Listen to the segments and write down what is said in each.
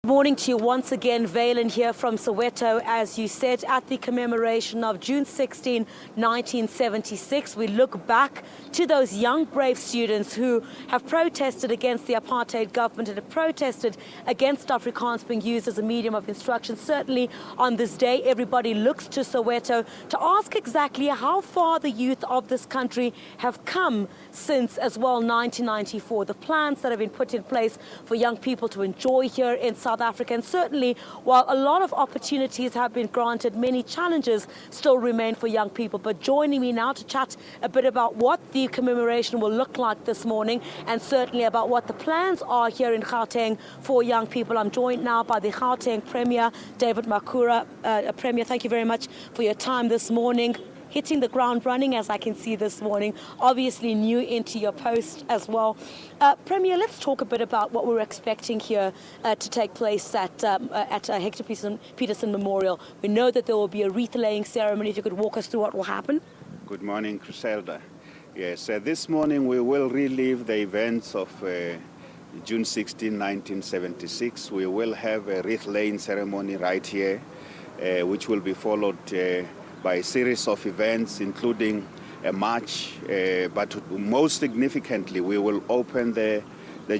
Morning to you once again, Valen here from Soweto. As you said, at the commemoration of June 16, 1976, we look back to those young, brave students who have protested against the apartheid government and have protested against Afrikaans being used as a medium of instruction. Certainly on this day, everybody looks to Soweto to ask exactly how far the youth of this country have come since as well 1994. The plans that have been put in place for young people to enjoy here in South Africa. And certainly, while a lot of opportunities have been granted, many challenges still remain for young people. But joining me now to chat a bit about what the commemoration will look like this morning and certainly about what the plans are here in Gauteng for young people, I'm joined now by the Gauteng Premier, David Makhura. Premier, thank you very much for your time this morning. Hitting the ground running, as I can see this morning, obviously new into your post as well. Premier, let's talk a bit about what we're expecting here to take place at Hector Peterson Memorial. We know that there will be a wreath-laying ceremony. If you could walk us through what will happen. Good morning, Griselda. Yes, this morning we will relive the events of June 16, 1976. We will have a wreath-laying ceremony right here, which will be followed by a series of events, including a march, but most significantly, we will open the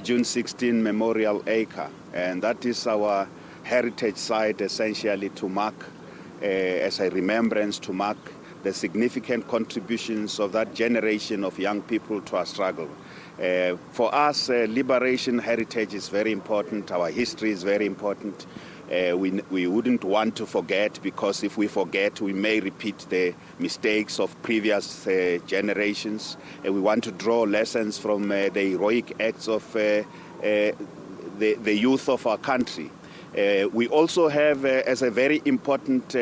June 16 Memorial Acre, and that is our heritage site, essentially to mark, as a remembrance, to mark the significant contributions of that generation of young people to our struggle. For us, liberation heritage is very important. Our history is very important. We wouldn't want to forget, because if we forget, we may repeat the mistakes of previous generations. We want to draw lessons from the heroic acts of the youth of our country. We also have, as a very important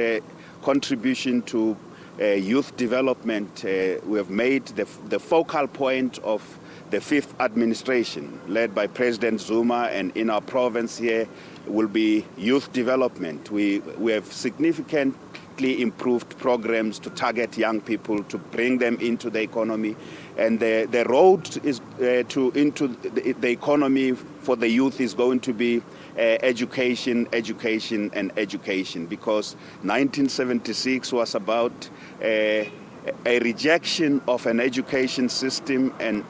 contribution to youth development, we have made the focal point of the fifth administration, led by President Zuma, and in our province here will be youth development. We have significantly improved programs to target young people, to bring them into the economy. And the road is into the economy for the youth is going to be education, education, and education, because 1976 was about a rejection of an education system and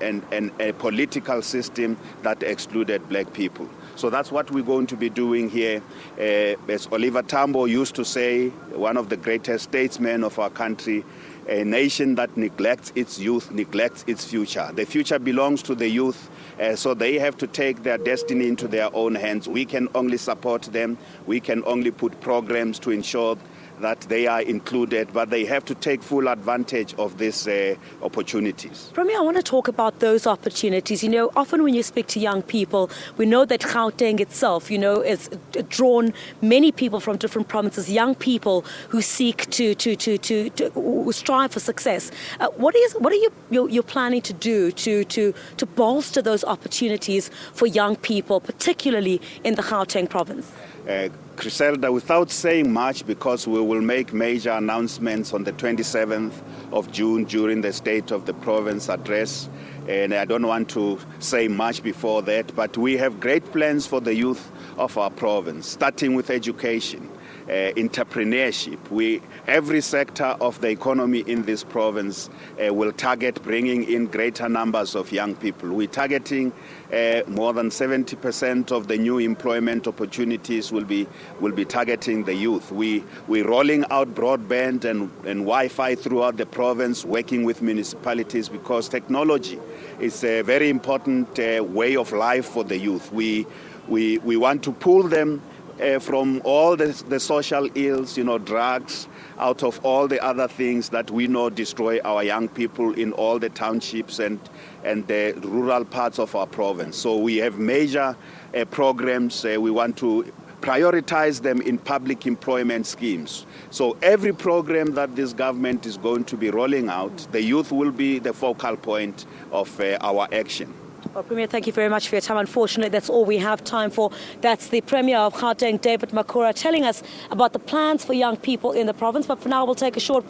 a political system that excluded black people. So that's what we're going to be doing here. As Oliver Tambo used to say, one of the greatest statesmen of our country, a nation that neglects its youth neglects its future. The future belongs to the youth, so they have to take their destiny into their own hands. We can only support them. We can only put programs to ensure that they are included, but they have to take full advantage of these opportunities. Premier, I want to talk about those opportunities. You know, often when you speak to young people, we know that Gauteng itself, you know, is drawn many people from different provinces, young people who seek to who strive for success. What are you planning to do to bolster those opportunities for young people, particularly in the Gauteng province? Griselda, without saying much, because we will make major announcements on the 27th of June during the State of the Province address, and I don't want to say much before that, but we have great plans for the youth of our province, starting with education, entrepreneurship. Every sector of the economy in this province will target bringing in greater numbers of young people. We're targeting more than 70% of the new employment opportunities will be targeting the youth. We're rolling out broadband and Wi-Fi throughout the province, working with municipalities, because technology is a very important way of life for the youth. We want to pull them from all the social ills, you know, drugs, out of all the other things that we know destroy our young people in all the townships and the rural parts of our province. So we have major programs. We want to prioritize them in public employment schemes. So every program that this government is going to be rolling out, the youth will be the focal point of our action. Well, Premier, thank you very much for your time. Unfortunately, that's all we have time for. That's the Premier of Gauteng, David Makhura, telling us about the plans for young people in the province. But for now, we'll take a short